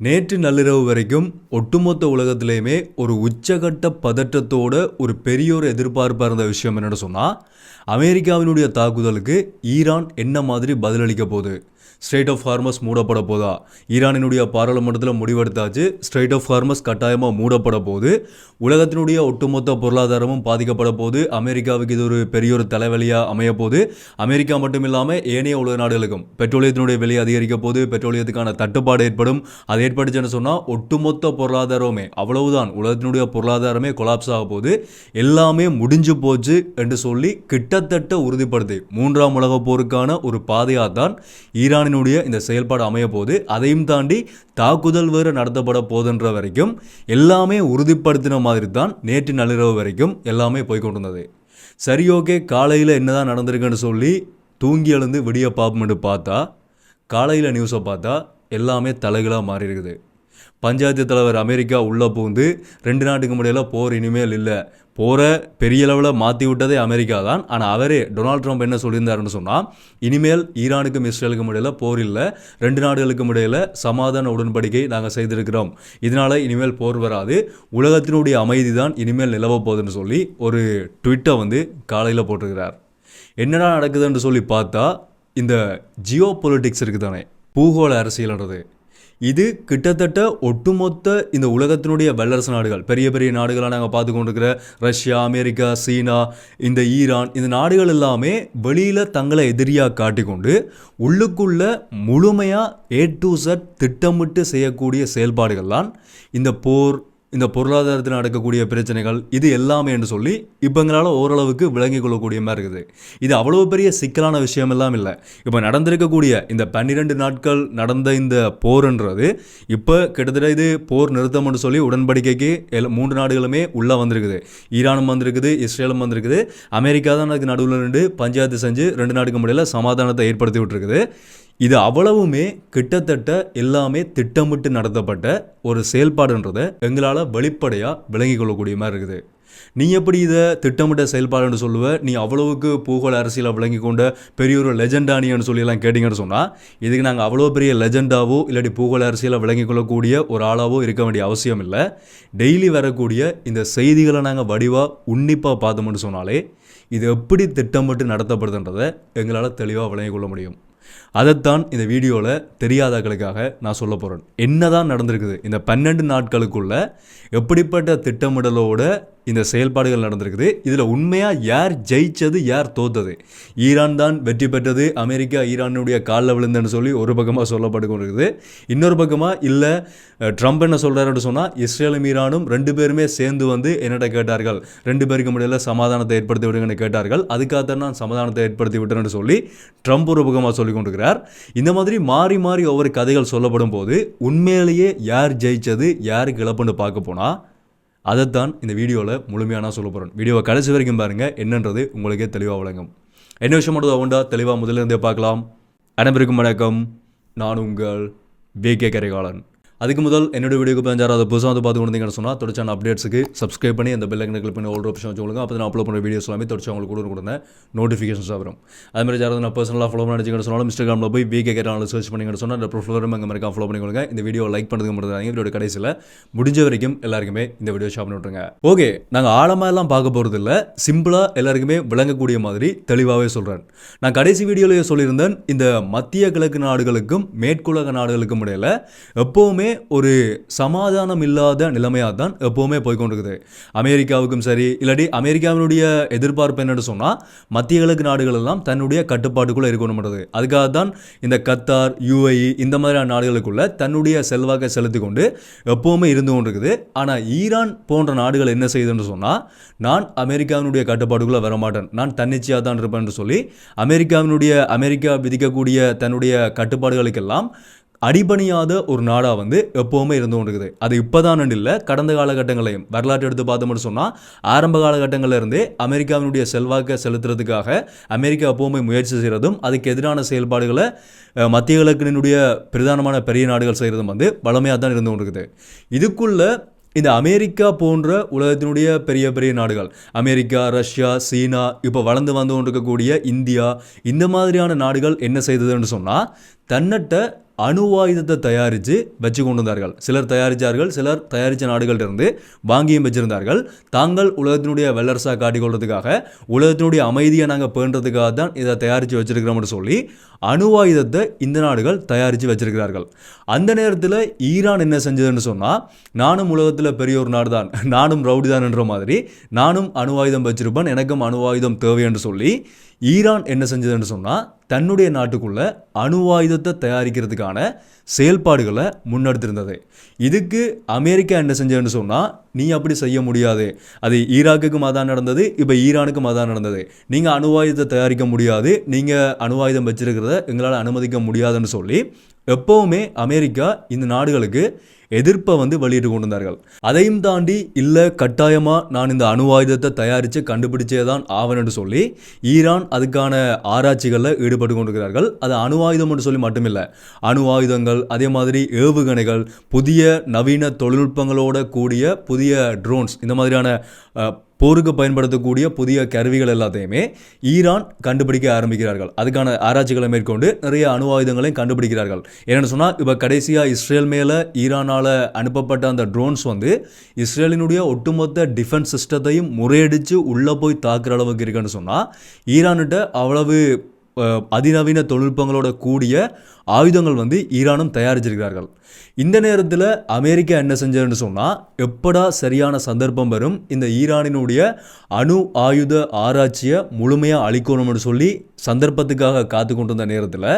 நேற்று நள்ளிரவு வரைக்கும் ஒட்டுமொத்த உலகத்திலேயுமே ஒரு உச்சகட்ட பதற்றத்தோட ஒரு பெரிய ஒரு எதிர்பார்ப்பாக இருந்த விஷயம் என்னென்னு சொன்னால், அமெரிக்காவினுடைய தாக்குதலுக்கு ஈரான் என்ன மாதிரி பதிலளிக்க போகுது, ஸ்ட்ரெய்ட் ஆஃப் ஹார்மஸ் மூடப்பட போதா, ஈரானினுடைய பாராளுமன்றத்தில் முடிவெடுத்தாச்சு ஸ்ட்ரெய்ட் ஆஃப் ஹார்மஸ் கட்டாயமாக மூடப்பட போது, உலகத்தினுடைய ஒட்டுமொத்த பொருளாதாரமும் பாதிக்கப்பட போது, அமெரிக்காவுக்கு இது ஒரு பெரிய ஒரு தலைவலியாக அமைய போது, அமெரிக்கா மட்டும் இல்லாமல் ஏனைய உலக நாடுகளுக்கும் பெட்ரோலியத்தினுடைய விலை அதிகரிக்க போது, பெட்ரோலியத்துக்கான தட்டுப்பாடு ஏற்படும். அது ஏற்பட்டுச்சுன்னு சொன்னால் ஒட்டுமொத்த பொருளாதாரமே அவ்வளவுதான், உலகத்தினுடைய பொருளாதாரமே கொலாப்ஸ் ஆக போது, எல்லாமே முடிஞ்சு போச்சு என்று சொல்லி கிட்டத்தட்ட உறுதிப்படுத்தி மூன்றாம் உலக போருக்கான ஒரு பாதையாக தான் ஈரானின் இந்த செயல்பாடு அமைய போது, அதையும் தாண்டி தாக்குதல் வேறு நடத்தப்பட போதுன்ற வரைக்கும் எல்லாமே உறுதிப்படுத்தின மாதிரி தான் நேற்று நள்ளிரவு வரைக்கும் எல்லாமே போய்கொண்டிருந்தது. சரி, ஓகே, காலையில் என்னதான் நடந்திருக்குன்னு சொல்லி தூங்கி எழுந்து விடிய பார்ப்போம்னு பார்த்தா, காலையில் நியூஸை பார்த்தா எல்லாமே தலைகளாக மாறி இருக்குது. பஞ்சாயத்து தலைவர் அமெரிக்கா உள்ளே பூந்து 2 நாட்டுக்கு முடியல போர் இனிமேல் இல்லை, போரை பெரிய அளவில் மாற்றி விட்டதே அமெரிக்கா தான். ஆனால் அவரே டொனால்ட் ட்ரம்ப் என்ன சொல்லியிருந்தாருன்னு சொன்னால், இனிமேல் ஈரானுக்கும் இஸ்ரேலுக்கும் இடையில போர் இல்லை, 2 நாடுகளுக்கும் இடையில சமாதான உடன்படிக்கை நாங்கள் செய்திருக்கிறோம், இதனால் இனிமேல் போர் வராது, உலகத்தினுடைய அமைதி தான் இனிமேல் நிலவ போகுதுன்னு சொல்லி ஒரு ட்விட்டை காலையில் போட்டிருக்கிறார். என்னடா நடக்குதுன்னு சொல்லி பார்த்தா, இந்த ஜியோ பொலிட்டிக்ஸ் இருக்குது தானே, பூகோள அரசியல்ன்றது, இது கிட்டத்தட்ட ஒட்டுமொத்த இந்த உலகத்தினுடைய வல்லரசு நாடுகள், பெரிய பெரிய நாடுகளாக நாங்கள் பார்த்து கொண்டிருக்கிற ரஷ்யா, அமெரிக்கா, சீனா, இந்த ஈரான், இந்த நாடுகள் எல்லாமே வெளியில் தங்களை எதிரியாக காட்டிக்கொண்டு உள்ளுக்குள்ள முழுமையாக A to Z திட்டமிட்டு செய்யக்கூடிய செயல்பாடுகள் தான் இந்த போர், இந்த பொருளாதாரத்தில் நடக்கக்கூடிய பிரச்சனைகள், இது எல்லாமே என்று சொல்லி இப்போ எங்களால் ஓரளவுக்கு விளங்கி கொள்ளக்கூடிய மாதிரி இருக்குது. இது அவ்வளோ பெரிய சிக்கலான விஷயம் எல்லாம் இல்லை. இப்போ நடந்திருக்கக்கூடிய இந்த 12 நாட்கள் நடந்த இந்த போர்ன்றது இப்போ கிட்டத்தட்ட இது போர் நிறுத்தம்னு சொல்லி உடன்படிக்கைக்கு 3 நாடுகளுமே உள்ளே வந்திருக்குது. ஈரானும் வந்திருக்குது, இஸ்ரேலும் வந்திருக்குது, அமெரிக்கா தான் அதுக்கு நடுவில் நின்று பஞ்சாயத்து செஞ்சு 2 நாடுக்கு முடியல சமாதானத்தை ஏற்படுத்தி விட்டுருக்குது. இது அவ்வளவுமே கிட்டத்தட்ட எல்லாமே திட்டமிட்டு நடத்தப்பட்ட ஒரு செயல்பாடுன்றதை எங்களால் வெளிப்படையாக விளங்கி கொள்ளக்கூடிய மாதிரி இருக்குது. நீ எப்படி இதை திட்டமிட்ட செயல்பாடுன்னு சொல்லுவ, நீ அவ்வளவுக்கு பூகோள அரசியலை விளங்கி கொண்ட பெரிய ஒரு லெஜெண்டானியன்னு சொல்லியெல்லாம் கேட்டிங்கன்னு சொன்னால், இதுக்கு நாங்கள் அவ்வளோ பெரிய லெஜெண்டாவோ இல்லாட்டி பூகோள அரசியலை விளங்கி கொள்ளக்கூடிய ஒரு ஆளாவோ இருக்க வேண்டிய அவசியம் இல்லை. டெய்லி வரக்கூடிய இந்த செய்திகளை நாங்கள் வடிவாக உன்னிப்பாக பார்த்தோம்னு சொன்னாலே இது எப்படி திட்டமிட்டு நடத்தப்படுதுன்றதை எங்களால் தெளிவாக விளங்கி கொள்ள முடியும். அதைத்தான் இந்த வீடியோவில் தெரியாதவர்களுக்காக நான் சொல்ல போகிறேன். என்ன தான் நடந்திருக்குது இந்த 12 நாட்களுக்குள்ள, எப்படிப்பட்ட திட்டமிடலோட இந்த செயல்பாடுகள் நடந்திருக்குது, இதில் உண்மையாக யார் ஜெயித்தது, யார் தோத்தது, ஈரான் தான் வெற்றி பெற்றது, அமெரிக்கா ஈரானுடைய காலில் விழுந்தன்னு சொல்லி ஒரு பக்கமாக சொல்லப்பட்டு கொண்டிருக்குது. இன்னொரு பக்கமாக இல்லை, ட்ரம்ப் என்ன சொல்கிறாருன்னு சொன்னால், இஸ்ரேலும் ஈரானும் 2 பேருமே சேர்ந்து என்னிட்ட கேட்டார்கள், 2 பேருக்கு முடியல சமாதானத்தை ஏற்படுத்தி விடுங்கன்னு கேட்டார்கள், அதுக்காகத்தான் நான் சமாதானத்தை ஏற்படுத்தி விட்டேன்னு சொல்லி ட்ரம்ப் ஒரு பக்கமாக சொல்லி கொண்டிருக்கிறார். இந்த மாதிரி மாறி மாறி ஒவ்வொரு கதைகள் சொல்லப்படும் போது உண்மையிலேயே யார் ஜெயித்தது, யாருக்கு இழப்புன்னு பார்க்க போனால் அதைத்தான் இந்த வீடியோவில் முழுமையாக நான் சொல்ல போகிறேன். வீடியோவை கடைசி வரைக்கும் பாருங்கள், என்னன்றது உங்களுக்கே தெளிவாக விளங்கும். என்ன விஷயம் மட்டும் உண்டா தெளிவாக முதலிருந்தே பார்க்கலாம். அனைவருக்கும் வணக்கம், நான் உங்கள் VK கரிகாலன். அதுக்கு முதல் என்னோட வீடியோக்கு பஞ்சாரம் அதை புதுசாக பார்த்து கொண்டீங்கன்னு சொன்னால் தொடர்ச்சியான அப்டேட்ஸுக்கு சப்ஸ்கிரைப் பண்ணி அந்த பெல் ஐக்கனை கிளிக் பண்ணி ஆல் ஆப்ஷன் வச்சுக்கோங்க. அப்போ நான் அப்லோட் பண்ணுற வீடியோஸ் எல்லாமே தொடர்ச்சி அவங்களுக்கு கொடுங்க நோட்டிஃபிகேஷன்ஸாக வரும். அதுமாதிரி யாராவது நான் பர்சனலாக ஃபாலோ பண்ணிச்சிங்கன்னு சொன்னாலும் இன்ஸ்டாகிராமில் போய் VK கரிகாலன் சர்ச் பண்ணிங்கன்னு சொன்னால் அந்த ப்ரொஃபைலும் அங்கே மாதிரி ஃபாலோ பண்ணிக்கொள்ளுங்க. இந்த வீடியோ லைக் பண்ணுறதுக்கு மட்டும் வீடியோ கடைசியில் முடிஞ்ச வரைக்கும் எல்லாருக்குமே இந்த வீடியோ ஷேர் பண்ணி விட்டுருங்க. ஓகே, நாங்கள் ஆழமாக எல்லாம் பார்க்க போகிறது இல்லை, சிம்பிளாக எல்லாருக்குமே விளங்கக்கூடிய மாதிரி தெளிவாகவே சொல்கிறேன். நான் கடைசி வீடியோலேயே சொல்லியிருந்தேன், இந்த மத்திய கிழக்கு நாடுகளுக்கும் மேற்குலக நாடுகளுக்கும் இடையில் எப்போவுமே ஒரு சமாதானம் இல்லாத நிலைமையாக தான் எப்போவுமே போய்கொண்டிருக்குது. அமெரிக்காவுக்கும் சரி, இல்லாட்டி அமெரிக்காவினுடைய எதிர்பார்ப்பு என்னன்னு சொன்னால், மத்திய கிழக்கு நாடுகள் எல்லாம் தன்னுடைய கட்டுப்பாட்டுக்குள்ளே இருக்கணும்ன்றது. அதுக்காக தான் இந்த கத்தார், UAE இந்த மாதிரியான நாடுகளுக்குள்ள தன்னுடைய செல்வாக்கை செலுத்தி கொண்டு எப்போவுமே இருந்து கொண்டிருக்குது. ஆனால் ஈரான் போன்ற நாடுகள் என்ன செய்யுதுன்னு சொன்னால், நான் அமெரிக்காவினுடைய கட்டுப்பாட்டுக்குள்ளே வரமாட்டேன், நான் தன்னிச்சையாக தான் இருப்பேன் என்று சொல்லி அமெரிக்கா விதிக்கக்கூடிய தன்னுடைய கட்டுப்பாடுகளுக்கெல்லாம் அடிபணியாத ஒரு நாடாக எப்போவுமே இருந்து கொண்டிருக்குது. அது இப்போதான் இல்லை, கடந்த காலகட்டங்களையும் வரலாற்று எடுத்து பார்த்தோம்னு சொன்னால், ஆரம்ப காலகட்டங்களில் இருந்தே அமெரிக்காவினுடைய செல்வாக்கை செலுத்துறதுக்காக அமெரிக்கா எப்போவுமே முயற்சி செய்கிறதும், அதுக்கு எதிரான செயல்பாடுகளை மத்திய கிழக்கினுடைய பிரதானமான பெரிய நாடுகள் செய்கிறதும் வளமையாக தான் இருந்து கொண்டிருக்குது. இதுக்குள்ள இந்த அமெரிக்கா போன்ற உலகத்தினுடைய பெரிய பெரிய நாடுகள், அமெரிக்கா, ரஷ்யா, சீனா, இப்போ வளர்ந்து வந்து கொண்டிருக்கக்கூடிய இந்தியா, இந்த மாதிரியான நாடுகள் என்ன செய்ததுன்னு சொன்னால், தன்னட்ட அணு ஆயுதத்தை தயாரித்து வச்சு கொண்டு வந்தார்கள். சிலர் தயாரித்தார்கள், சிலர் தயாரித்த நாடுகளிலிருந்து வாங்கியும் வச்சிருந்தார்கள். தாங்கள் உலகத்தினுடைய வல்லரசாக காட்டிக்கொள்றதுக்காக, உலகத்தினுடைய அமைதியை நாங்கள் பேணுறதுக்காக தான் இதை தயாரித்து வச்சிருக்கிறோம்னு சொல்லி அணு ஆயுதத்தை இந்த நாடுகள் தயாரித்து வச்சிருக்கிறார்கள். அந்த நேரத்தில் ஈரான் என்ன செஞ்சதுன்னு சொன்னால், நானும் உலகத்தில் பெரிய ஒரு நாடு தான், நானும் ரவுடி தான் என்ற மாதிரி நானும் அணு ஆயுதம் வச்சிருப்பேன், எனக்கும் அணு ஆயுதம் தேவை என்று சொல்லி ஈரான் என்ன செஞ்சதுன்னு சொன்னால், தன்னுடைய நாட்டுக்குள்ள அணு ஆயுதத்தை தயாரிக்கிறதுக்கான செயல்பாடுகளை முன்னெடுத்திருந்தது. இதுக்கு அமெரிக்கா என்ன செஞ்சதுன்னு சொன்னால், நீ அப்படி செய்ய முடியாது, அது ஈராக்குக்கும் அதான் நடந்தது, இப்போ ஈரானுக்கும் அதான் நடந்தது, நீங்கள் அணு ஆயுதத்தை தயாரிக்க முடியாது, நீங்கள் அணு ஆயுதம் வச்சிருக்கிறத எங்களால் அனுமதிக்க முடியாதுன்னு சொல்லி எப்போவுமே அமெரிக்கா இந்த நாடுகளுக்கு எதிர்ப்பை வெளியிட்டு கொண்டு வந்தார்கள். அதையும் தாண்டி இல்லை, கட்டாயமாக நான் இந்த அணு ஆயுதத்தை தயாரித்து கண்டுபிடிச்சே தான் ஆவணுன்னு சொல்லி ஈரான் அதுக்கான ஆராய்ச்சிகளில் ஈடுபட்டு கொண்டிருக்கிறார்கள். அது அணு ஆயுதம்னு சொல்லி மட்டுமில்லை, அணு ஆயுதங்கள், அதே மாதிரி ஏவுகணைகள், புதிய நவீன தொழில்நுட்பங்களோட கூடிய புதிய ட்ரோன்ஸ், இந்த மாதிரியான போருக்கு பயன்படுத்தக்கூடிய புதிய கருவிகள் எல்லாத்தையுமே ஈரான் கண்டுபிடிக்க ஆரம்பிக்கிறார்கள். அதுக்கான ஆராய்ச்சிகளை மேற்கொண்டு நிறைய அணு ஆயுதங்களையும் கண்டுபிடிக்கிறார்கள். என்னென்னு சொன்னால், இப்போ கடைசியாக இஸ்ரேல் மேலே ஈரானால் அனுப்பப்பட்ட அந்த ட்ரோன்ஸ் இஸ்ரேலினுடைய ஒட்டுமொத்த டிஃபென்ஸ் சிஸ்டத்தையும் முறையடித்து உள்ளே போய் தாக்குற அளவுக்கு இருக்குன்னு சொன்னால், ஈரான்கிட்ட அவ்வளவு அதிநவீன தொழில்நுட்பங்களோட கூடிய ஆயுதங்கள் ஈரானும் தயாரிச்சிருக்கிறார்கள். இந்த நேரத்தில் அமெரிக்கா என்ன செஞ்சதுன்னு சொன்னால், எப்படா சரியான சந்தர்ப்பம் வரும் இந்த ஈரானினுடைய அணு ஆயுத ஆராய்ச்சியை முழுமையாக அழிக்கணும்னு சொல்லி சந்தர்ப்பத்துக்காக காத்து கொண்டிருந்த நேரத்தில்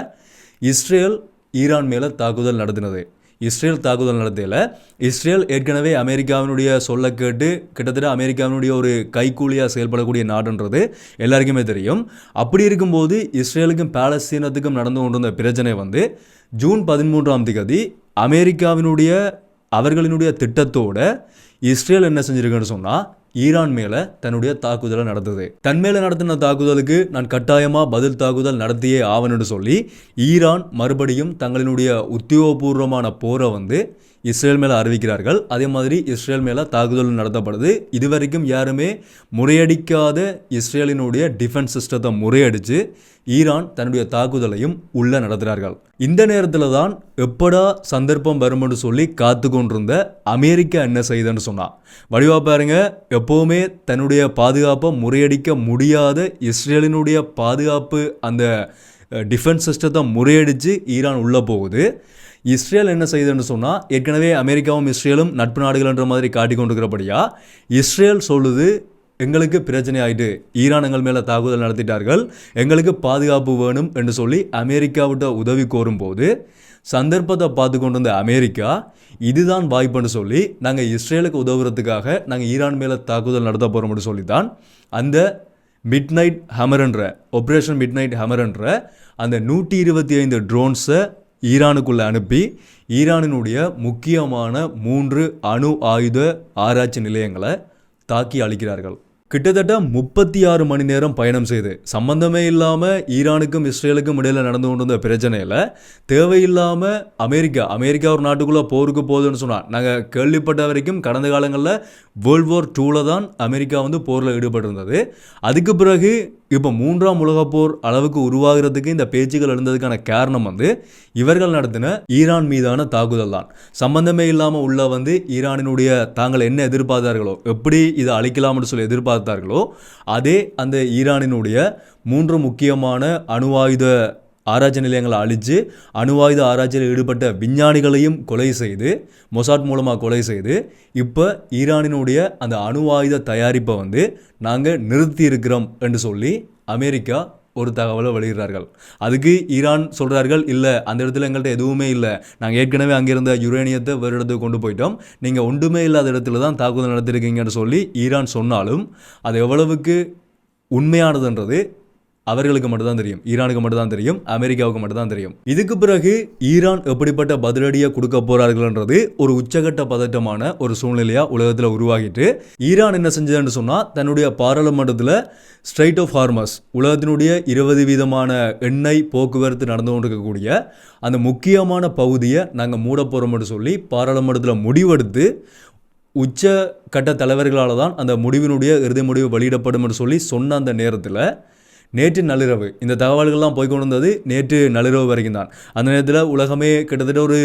இஸ்ரேல் ஈரான் மேலே தாக்குதல் நடத்தினது. இஸ்ரேல் தாக்குதல் நடத்தையில் இஸ்ரேல் ஏற்கனவே அமெரிக்காவினுடைய சொல்ல கேட்டு கிட்டத்தட்ட அமெரிக்காவினுடைய ஒரு கைக்கூலியாக செயல்படக்கூடிய நாடுன்றது எல்லாருக்குமே தெரியும். அப்படி இருக்கும்போது இஸ்ரேலுக்கும் பாலஸ்தீனத்துக்கும் நடந்து கொண்டிருந்த பிரச்சனை ஜூன் 13ஆம் தேதி அமெரிக்காவினுடைய அவர்களினுடைய திட்டத்தோட இஸ்ரேல் என்ன செஞ்சிருக்குன்னு சொன்னால், ஈரான் மேலே தன்னுடைய தாக்குதலை நடத்துது. தன் மேலே நடத்தின தாக்குதலுக்கு நான் கட்டாயமாக பதில் தாக்குதல் நடத்தியே ஆவணுன்னு சொல்லி ஈரான் மறுபடியும் தங்களினுடைய உத்தியோகபூர்வமான போரை இஸ்ரேல் மேலே அறிவிக்கிறார்கள். அதே மாதிரி இஸ்ரேல் மேலே தாக்குதல் நடத்தப்படுது. இதுவரைக்கும் யாருமே முறையடிக்காத இஸ்ரேலினுடைய டிஃபென்ஸ் சிஸ்டத்தை முறையடித்து ஈரான் தன்னுடைய தாக்குதலையும் உள்ள நடத்துகிறார்கள். இந்த நேரத்தில் தான் எப்படா சந்தர்ப்பம் வரும்னு சொல்லி காத்து கொண்டிருந்த அமெரிக்கா என்ன செய்யுதுன்னு சொன்னால், வடிவா பாருங்க, எப்போவுமே தன்னுடைய பாதுகாப்பை முறையடிக்க முடியாத இஸ்ரேலினுடைய பாதுகாப்பு அந்த டிஃபென்ஸ் சிஸ்டத்தை முறையடித்து ஈரான் உள்ளே போகுது. இஸ்ரேல் என்ன செய்யுதுன்னு சொன்னால், ஏற்கனவே அமெரிக்காவும் இஸ்ரேலும் நட்பு நாடுகள்ன்ற மாதிரி காட்டி கொண்டிருக்கிறபடியா இஸ்ரேல் சொல்லுது, எங்களுக்கு பிரச்சனை ஆகிட்டு, ஈரான் எங்கள் மேலே தாக்குதல் நடத்திட்டார்கள், எங்களுக்கு பாதுகாப்பு வேணும் என்று சொல்லி அமெரிக்காவிட்ட உதவி கோரும்போது சந்தர்ப்பத்தை பார்த்து கொண்டு வந்த அமெரிக்கா இதுதான் வாய்ப்புன்னு சொல்லி நாங்கள் இஸ்ரேலுக்கு உதவுறதுக்காக நாங்கள் ஈரான் மேலே தாக்குதல் நடத்த போகிறோம்னு சொல்லி தான் அந்த மிட்நைட் ஹமர்ன்ற ஆப்ரேஷன் மிட்நைட் ஹமர்ன்ற அந்த 125 ட்ரோன்ஸை ஈரானுக்குள்ளே அனுப்பி ஈரானினுடைய முக்கியமான 3 அணு ஆயுத ஆராய்ச்சி நிலையங்களை தாக்கி அழிக்கிறார்கள். கிட்டத்தட்ட 36 மணி நேரம் பயணம் செய்து சம்பந்தமே இல்லாமல் ஈரானுக்கும் இஸ்ரேலுக்கும் இடையில் நடந்து கொண்டிருந்த பிரச்சனையில் தேவையில்லாமல் அமெரிக்கா ஒரு நாட்டுக்குள்ளே போருக்கு போகுதுன்னு சொன்னால், நாங்கள் கேள்விப்பட்ட வரைக்கும் கடந்த காலங்களில் வேர்ல்ட் வார் 2 தான் அமெரிக்கா போரில் ஈடுபட்டிருந்தது. அதுக்கு பிறகு இப்போ 3ஆம் உலகப் போர் அளவுக்கு உருவாகிறதுக்கு இந்த பேச்சுகள் இருந்ததுக்கான காரணம் இவர்கள் நடத்தின ஈரான் மீதான தாக்குதல் தான். சம்பந்தமே இல்லாமல் உள்ள ஈரானினுடைய தாங்கள் என்ன எதிர்பார்த்தார்களோ, எப்படி இதை அழிக்கலாம்னு சொல்லி எதிர்பார்த்தார்களோ, அதே அந்த ஈரானினுடைய 3 முக்கியமான அணு ஆயுத ஆராய்ச்சி நிலையங்களை அழித்து அணு ஆயுத ஆராய்ச்சியில் ஈடுபட்ட விஞ்ஞானிகளையும் கொலை செய்து, மொசாட் மூலமாக கொலை செய்து, இப்போ ஈரானினுடைய அந்த அணு ஆயுத தயாரிப்பை நாங்கள் நிறுத்தி இருக்கிறோம் என்று சொல்லி அமெரிக்கா ஒரு தகவலை வெளியிடுறார்கள். அதுக்கு ஈரான் சொல்கிறார்கள், இல்லை அந்த இடத்துல எங்கள்கிட்ட எதுவுமே இல்லை, நாங்கள் ஏற்கனவே அங்கிருந்த யுரேனியத்தை வேறு இடத்துக்கு கொண்டு போயிட்டோம், நீங்கள் ஒன்றுமே இல்லாத இடத்துல தான் தாக்குதல் நடத்திருக்கீங்கன்னு சொல்லி ஈரான் சொன்னாலும் அது எவ்வளவுக்கு உண்மையானதுன்றது அவர்களுக்கு மட்டும்தான் தெரியும், ஈரானுக்கு மட்டும்தான் தெரியும், அமெரிக்காவுக்கு மட்டும்தான் தெரியும். இதுக்கு பிறகு ஈரான் எப்படிப்பட்ட பதிலடியை கொடுக்க போறார்கள்ன்றது ஒரு உச்சகட்ட பதட்டமான ஒரு சூழ்நிலையாக உலகத்தில் உருவாகிட்டு, ஈரான் என்ன செஞ்சதுன்னு சொன்னால், தன்னுடைய பாராளுமன்றத்தில் ஸ்ட்ரைட் ஆஃப் ஹார்மஸ், உலகத்தினுடைய 20% எண்ணெய் போக்குவரத்து நடந்து கொண்டிருக்கக்கூடிய அந்த முக்கியமான பகுதியை நாங்கள் மூட போகிறோம்னு சொல்லி பாராளுமன்றத்தில் முடிவெடுத்து, உச்ச கட்ட தலைவர்களால் தான் அந்த முடிவினுடைய இறுதி முடிவு வெளியிடப்படும் என்று சொல்லி சொன்ன அந்த நேரத்தில் நேற்று நள்ளிரவு இந்த தகவல்கள்லாம் போய் கொண்டு வந்தது நேற்று நள்ளிரவு வரைக்கும் தான். அந்த நேரத்தில் உலகமே கிட்டத்தட்ட ஒரு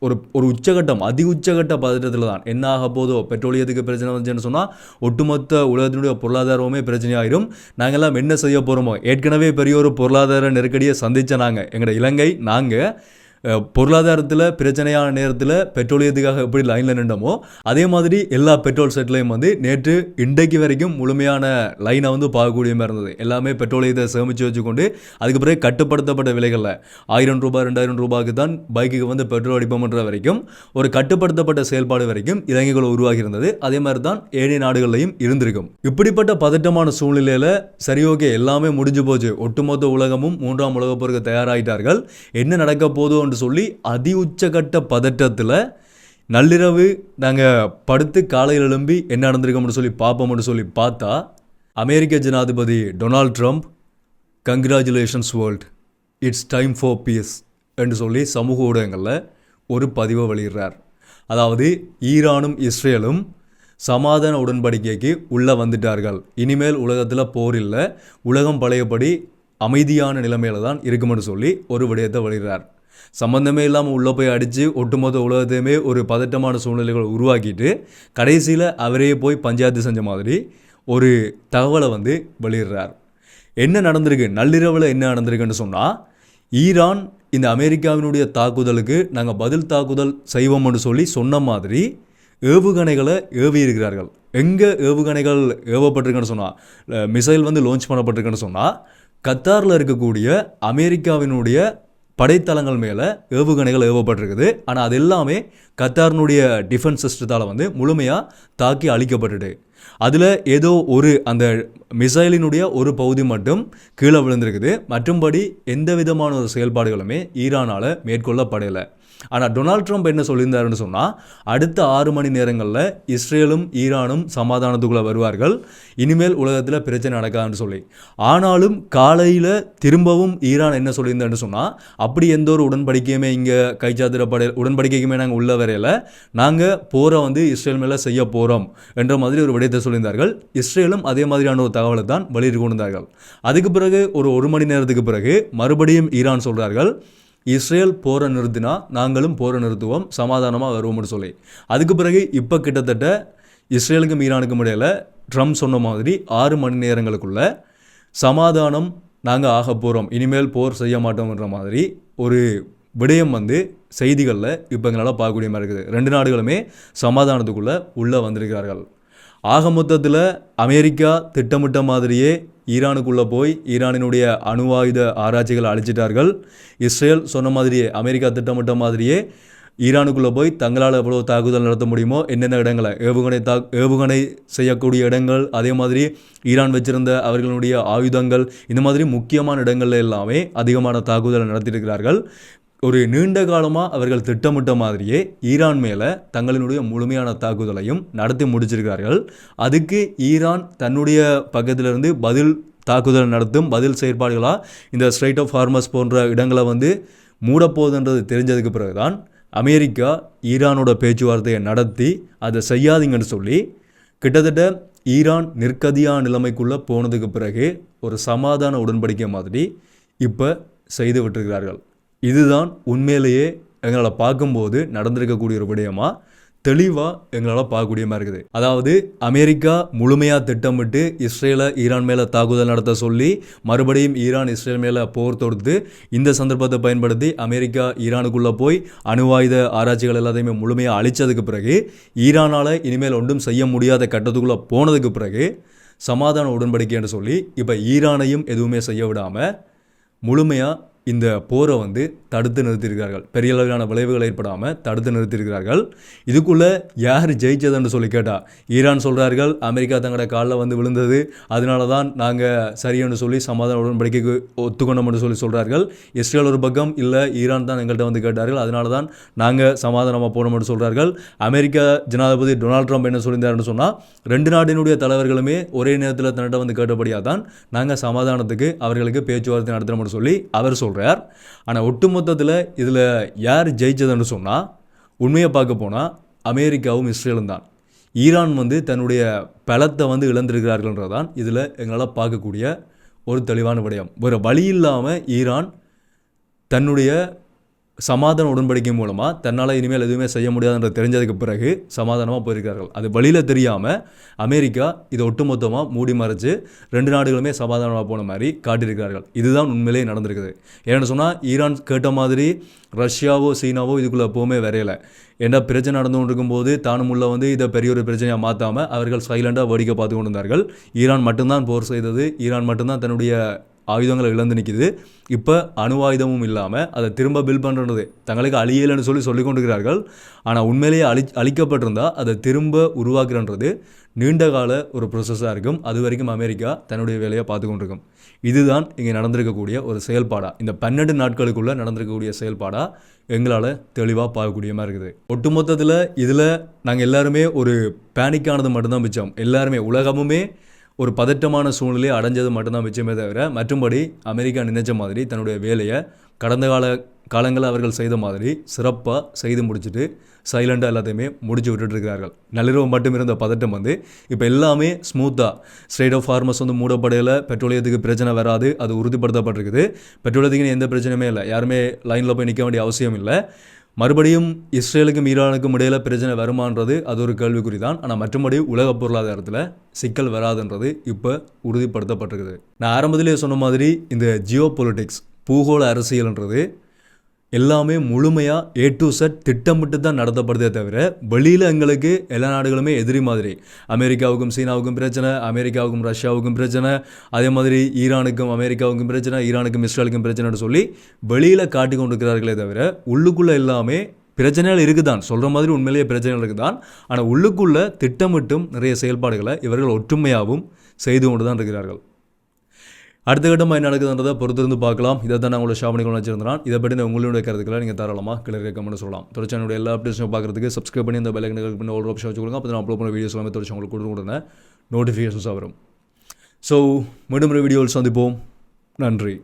ஒரு ஒரு உச்சகட்டம் உச்சகட்ட பதட்டத்தில் தான். என்ன ஆக போதோ, பெட்ரோலியத்துக்கு பிரச்சனை வந்துச்சுன்னு சொன்னால் ஒட்டுமொத்த உலகத்தினுடைய பொருளாதாரமே பிரச்சனையாயிரும், நாங்கள்லாம் என்ன செய்ய போகிறோமோ. ஏற்கனவே பெரிய ஒரு பொருளாதார நெருக்கடியை சந்தித்த எங்களோட இலங்கை பொருளாதாரத்தில் பிரச்சனையான நேரத்தில் பெட்ரோலியத்துக்காக எப்படி லைனில் நின்றமோ அதே மாதிரி எல்லா பெட்ரோல் செட்லையும் நேற்று இன்றைக்கு வரைக்கும் முழுமையான லைனை பார்க்கக்கூடிய மாதிரி இருந்தது. எல்லாமே பெட்ரோலியத்தை சேமித்து வச்சுக்கொண்டு அதுக்கு பிறகு கட்டுப்படுத்தப்பட்ட விலைகளில் 1000 ரூபாய் 2000 ரூபாய்க்கு தான் பைக்குக்கு பெட்ரோல் அடிப்போம்ன்ற வரைக்கும் ஒரு கட்டுப்படுத்தப்பட்ட செயல்பாடு வரைக்கும் இலங்கைக்குள்ள உருவாகி இருந்தது. அதே மாதிரி தான் ஏனைய நாடுகள்லையும் இருந்திருக்கும். இப்படிப்பட்ட பதட்டமான சூழ்நிலையில் சரி ஓகே எல்லாமே முடிஞ்சு போச்சு, ஒட்டுமொத்த உலகமும் 3ஆம் உலகப் போருக்கு தயாராகிட்டார்கள், என்ன நடக்க போதோ சொல்லி உச்சகட்ட பதட்டத்தில் நள்ளிரவு நாங்கள் படுத்து காலையில் எழும்பி என்ன நடந்திருக்கோம்னு சொல்லி பார்ப்போம்னு சொல்லி பார்த்தா அமெரிக்க ஜனாதிபதி Donald Trump congratulations world, it's time for peace என்று சொல்லி சமூக ஊடகங்களில் ஒரு பதிவை வெளியிடுறார். அதாவது ஈரானும் இஸ்ரேலும் சமாதான உடன்படிக்கைக்கு உள்ளே வந்துட்டார்கள், இனிமேல் உலகத்தில் போர் இல்லை, உலகம் பழையபடி அமைதியான நிலைமையில தான் இருக்குமென்னு சொல்லி ஒரு விடயத்தை வெளியிடுறார். சம்பந்தமே இல்லாமல் உள்ளே போய் அடித்து ஒட்டுமொத்த உலகத்தையுமே ஒரு பதட்டமான சூழ்நிலைகளை உருவாக்கிட்டு கடைசியில் அவரே போய் பஞ்சாயத்து செஞ்ச மாதிரி ஒரு தகவலை வெளியிடுறார். என்ன நடந்திருக்கு, நள்ளிரவில் என்ன நடந்திருக்குன்னு சொன்னால், ஈரான் இந்த அமெரிக்காவினுடைய தாக்குதலுக்கு நாங்கள் பதில் தாக்குதல் செய்வோம்னு சொல்லி சொன்ன மாதிரி ஏவுகணைகளை ஏவி இருக்கிறார்கள். எங்கே ஏவுகணைகள் ஏவப்பட்டிருக்குன்னு சொன்னால், மிசைல் லான்ச் பண்ணப்பட்டிருக்குன்னு சொன்னால், கத்தாரில் இருக்கக்கூடிய அமெரிக்காவினுடைய படைத்தளங்கள் மேலே ஏவுகணைகள் ஏவப்பட்டிருக்குது. ஆனால் அது எல்லாமே கத்தாரினுடைய டிஃபென்ஸ் சிஸ்டத்தால் முழுமையாக தாக்கி அழிக்கப்பட்டுது. அதில் ஏதோ அந்த மிசைலினுடைய ஒரு பகுதி மட்டும் கீழே விழுந்திருக்குது. மற்றும்படி எந்த விதமான ஒரு செயல்பாடுகளுமே ஈரானால் மேற்கொள்ளப்படலை. ஆனால் டொனால்ட் ட்ரம்ப் என்ன சொல்லியிருந்தாருன்னு சொன்னால், அடுத்த 6 மணி நேரங்களில் இஸ்ரேலும் ஈரானும் சமாதானத்துக்குள்ளே வருவார்கள், இனிமேல் உலகத்தில் பிரச்சனை நடக்காதுன்னு சொல்லி. ஆனாலும் காலையில் திரும்பவும் ஈரான் என்ன சொல்லியிருந்தாருன்னு சொன்னால், அப்படி எந்த ஒரு உடன்படிக்கையுமே இங்கே கைச்சாத்திரப்பட உடன்படிக்கைக்குமே நாங்கள் உள்ள வரையில் நாங்கள் போரை இஸ்ரேல் மேலே செய்ய போகிறோம் என்ற மாதிரி ஒரு விடயத்தை சொல்லியிருந்தார்கள். இஸ்ரேலும் அதே மாதிரியான ஒரு தகவலை தான் வெளியிட்டு கொண்டிருந்தார்கள். அதுக்கு பிறகு ஒரு மணி நேரத்துக்கு பிறகு மறுபடியும் ஈரான் சொல்கிறார்கள், இஸ்ரேல் போரை நிறுத்தினா நாங்களும் போரை நிறுத்துவோம், சமாதானமாக வருவோம்னு சொல்லி. அதுக்கு பிறகு இப்போ கிட்டத்தட்ட இஸ்ரேலுக்கும் ஈரானுக்கும் இடையில் ட்ரம்ப் சொன்ன மாதிரி 6 மணி நேரங்களுக்குள்ள சமாதானம் நாங்கள் ஆக போகிறோம், இனிமேல் போர் செய்ய மாட்டோம்ன்ற மாதிரி ஒரு விடயம் செய்திகளில் இப்போ எங்களால் பார்க்கக்கூடிய மாதிரி இருக்குது. 2 நாடுகளுமே சமாதானத்துக்குள்ளே உள்ளே வந்திருக்கிறார்கள். ஆக மொத்தத்தில் அமெரிக்கா திட்டமிட்ட மாதிரியே ஈரானுக்குள்ளே போய் ஈரானினுடைய அணு ஆயுத ஆராய்ச்சிகளை அழிச்சிட்டார்கள். இஸ்ரேல் சொன்ன மாதிரியே அமெரிக்கா திட்டமிட்ட மாதிரியே ஈரானுக்குள்ளே போய் தங்களால் எவ்வளோ தாக்குதல் நடத்த முடியுமோ என்னென்ன இடங்களை ஏவுகணை செய்யக்கூடிய இடங்கள், அதே மாதிரி ஈரான் வச்சிருந்த அவர்களுடைய ஆயுதங்கள், இந்த மாதிரி முக்கியமான இடங்கள்ல எல்லாமே அதிகமான தாக்குதலை நடத்தியிருக்கிறார்கள். ஒரு நீண்ட காலமாக அவர்கள் திட்டமிட்ட மாதிரியே ஈரான் மேலே தங்களினுடைய முழுமையான தாக்குதலையும் நடத்தி முடிச்சிருக்கிறார்கள். அதுக்கு ஈரான் தன்னுடைய பக்கத்திலிருந்து பதில் தாக்குதல் நடத்தும் பதில் செயற்பாடுகளாக இந்த ஸ்ட்ரைட் ஆஃப் ஹார்மஸ் போன்ற இடங்களை மூடப்போகுதுன்றது தெரிஞ்சதுக்கு பிறகுதான் அமெரிக்கா ஈரானோட பேச்சுவார்த்தையை நடத்தி அதை செய்யாதீங்கன்னு சொல்லி கிட்டத்தட்ட ஈரான் நிற்கதியான நிலைமைக்குள்ளே போனதுக்கு பிறகு ஒரு சமாதான உடன்படிக்கை மாதிரி இப்போ செய்து விட்டுருக்கிறார்கள். இதுதான் உண்மையிலேயே எங்களால் பார்க்கும்போது நடந்திருக்கக்கூடிய ஒரு விடயமாக தெளிவாக எங்களால் பார்க்கக்கூடிய மாதிரி இருக்குது. அதாவது அமெரிக்கா முழுமையாக திட்டமிட்டு இஸ்ரேலை ஈரான் மேலே தாக்குதல் நடத்த சொல்லி மறுபடியும் ஈரான் இஸ்ரேல் மேலே போர் தொடுத்து இந்த சந்தர்ப்பத்தை பயன்படுத்தி அமெரிக்கா ஈரானுக்குள்ளே போய் அணுவாயுத ஆராய்ச்சிகள் எல்லாத்தையுமே முழுமையாக அழித்ததுக்கு பிறகு ஈரானால் இனிமேல் ஒன்றும் செய்ய முடியாத கட்டத்துக்குள்ளே போனதுக்கு பிறகு சமாதான உடன்படிக்கைன்னு சொல்லி இப்போ ஈரானையும் எதுவுமே செய்ய விடாமல் முழுமையாக இந்த போரை தடுத்து நிறுத்தியிருக்கிறார்கள். பெரிய அளவிலான விளைவுகள் ஏற்படாமல் தடுத்து நிறுத்தியிருக்கிறார்கள். இதுக்குள்ளே யார் ஜெயிச்சதுன்னு சொல்லி கேட்டால் ஈரான் சொல்கிறார்கள் அமெரிக்கா தங்களோட காலில் விழுந்தது, அதனால தான் நாங்கள் சரின்னு சொல்லி சமாதான உடன்படிக்கைக்கு ஒத்துக்கொண்டோம்னு சொல்கிறார்கள். இஸ்ரேல் ஒரு பக்கம் இல்லை ஈரான் தான் எங்கள்கிட்ட கேட்டார்கள், அதனால தான் நாங்கள் சமாதானமாக போனோம்னு சொல்கிறார்கள். அமெரிக்கா ஜனாதிபதி டொனால்ட் ட்ரம்ப் என்ன சொல்லியிருந்தாருன்னு சொன்னால், 2 நாட்டினுடைய தலைவர்களுமே ஒரே நேரத்தில் தன்னிட்ட கேட்டபடியாக தான் நாங்கள் சமாதானத்துக்கு அவர்களுக்கு பேச்சுவார்த்தை நடத்துகிறோம்னு சொல்லி அவர் சொல்கிறார். ஆனால் ஒட்டுமொத்தத்தில் இதில் யார் ஜெயிச்சதுன்னு சொன்னால், உண்மையை பார்க்க போனால் அமெரிக்காவும் இஸ்ரேலும் தான். ஈரான் தன்னுடைய பலத்தை இழந்திருக்கிறார்கள்ன்றதான் இதில் எங்களால் பார்க்கக்கூடிய ஒரு தெளிவான விடயம். வேறு வழி இல்லாமல் ஈரான் தன்னுடைய சமாதான உடன்படிக்கை மூலமாக தன்னால் இனிமேல் எதுவுமே செய்ய முடியாதுன்ற தெரிஞ்சதுக்கு பிறகு சமாதானமாக போயிருக்கிறார்கள். அது வழியில் தெரியாமல் அமெரிக்கா இதை ஒட்டுமொத்தமாக மூடி மறைச்சு 2 நாடுகளுமே சமாதானமாக போன மாதிரி காட்டியிருக்கிறார்கள். இதுதான் உண்மையிலேயே நடந்திருக்குது. ஏன்னு சொன்னால் ஈரான் கேட்ட மாதிரி ரஷ்யாவோ சீனாவோ இதுக்குள்ளே எப்போவுமே வரையலை. ஏன்னா பிரச்சனை நடந்து கொண்டு இருக்கும்போது தானும் உள்ள இதை பெரிய ஒரு பிரச்சனையாக மாற்றாமல் அவர்கள் சைலண்டாக வேடிக்கை பார்த்து கொண்டு இருந்தார்கள். ஈரான் மட்டும்தான் போர் செய்தது, ஈரான் மட்டும்தான் தன்னுடைய ஆயுதங்களை இழந்து நிற்கிது. இப்போ அணு ஆயுதமும் இல்லாமல் அதை திரும்ப பில்ட் பண்ணுறது தங்களுக்கு அழியலைன்னு சொல்லி கொண்டிருக்கிறார்கள். ஆனால் உண்மையிலேயே அழிக்கப்பட்டிருந்தால் அதை திரும்ப உருவாக்குறது நீண்ட கால ஒரு ப்ரொசஸாக இருக்கும். அது வரைக்கும் அமெரிக்கா தன்னுடைய வேலையை பார்த்து கொண்டிருக்கும். இதுதான் இங்கே நடந்திருக்கக்கூடிய ஒரு செயல்பாடாக, இந்த 12 நாட்களுக்குள்ளே நடந்திருக்கக்கூடிய செயல்பாடாக எங்களால் தெளிவாக பார்க்கக்கூடிய மாதிரி இருக்குது. ஒட்டுமொத்தத்தில் இதில் நாங்கள் எல்லாருமே ஒரு பேனிக்கானது மட்டும்தான் மிச்சம். எல்லாருமே உலகமுமே ஒரு பதட்டமான சூழ்நிலையை அடைஞ்சது மட்டும்தான் மிச்சமே தவிர மற்றும்படி அமெரிக்கா நினைச்ச மாதிரி தன்னுடைய வேலையை கடந்த காலங்களில் அவர்கள் செய்த மாதிரி சிறப்பாக செய்து முடிச்சுட்டு சைலண்டாக எல்லாத்தையுமே முடிச்சு விட்டுட்டுருக்கிறார்கள். நள்ளிரவு மட்டும் இருந்த பதட்டம் இப்போ எல்லாமே ஸ்மூத்தாக ஸ்ட்ரெயிட் ஆஃப் ஃபார்மஸ் மூடப்படையில் பெட்ரோலியத்துக்கு பிரச்சனை வராது, அது உறுதிப்படுத்தப்பட்டிருக்குது. பெட்ரோலியத்துக்கு எந்த பிரச்சனையுமே இல்லை, யாருமே லைனில் போய் நிற்க வேண்டிய அவசியம் இல்லை. மறுபடியும் இஸ்ரேலுக்கும் ஈரானுக்கும் இடையில் பிரச்சனை வருமானது அது ஒரு கேள்விக்குறி தான். ஆனால் மற்றபடி உலக பொருளாதாரத்தில் சிக்கல் வராதுன்றது இப்போ உறுதிப்படுத்தப்பட்டிருக்குது. நான் ஆரம்பத்திலே சொன்ன மாதிரி இந்த ஜியோ பொலிட்டிக்ஸ் பூகோள அரசியல்ன்றது எல்லாமே முழுமையாக A to Z திட்டமிட்டு தான் நடத்தப்படுதே தவிர வெளியில் எங்களுக்கு எல்லா நாடுகளுமே எதிரி மாதிரி. அமெரிக்காவுக்கும் சீனாவுக்கும் பிரச்சனை, அமெரிக்காவுக்கும் ரஷ்யாவுக்கும் பிரச்சனை, அதே மாதிரி ஈரானுக்கும் அமெரிக்காவுக்கும் பிரச்சனை, ஈரானுக்கும் இஸ்ரேலுக்கும் பிரச்சனைன்னு சொல்லி வெளியில் காட்டி கொண்டிருக்கிறார்களே தவிர உள்ளுக்குள்ளே எல்லாமே பிரச்சனைகள் இருக்குதான். சொல்கிற மாதிரி உண்மையிலேயே பிரச்சனைகள் இருக்குதான். ஆனால் உள்ளுக்குள்ளே திட்டமிட்டும் நிறைய செயல்பாடுகளை இவர்கள் ஒற்றுமையாகவும் செய்து கொண்டு தான் இருக்கிறார்கள். அடுத்த கட்டமாக என்ன நடக்குதுன்றதை பொறுத்திருந்து பார்க்கலாம். இதை தான் நான் உங்களை ஷாப் பண்ணி கொண்டு வச்சிருந்தேன். இதை பற்றி உங்களுடைய கருத்துக்களை நீங்கள் தாராளமாக கிளியர் கமெண்ட் சொல்லலாம். தொடர்ச்சியான எல்லா அப்டேஷனும் பார்க்குறதுக்கு சப்ஸ்கிரைப் பண்ணி இந்த பெல் ஐக்கனை கிளிக் பண்ணி ஆல் ஆப்ஷன் வச்சுக்கோங்க. அப்போ நான் அப்லோட் பண்ண வீடியோஸ் எல்லாமே தொடர்ச்சி உங்களுக்கு கொடுத்து நோட்டிஃபிகேஷன்ஸாக வரும். ஸோ மீண்டும் ஒரு வீடியோவில் சந்திப்போம். நன்றி.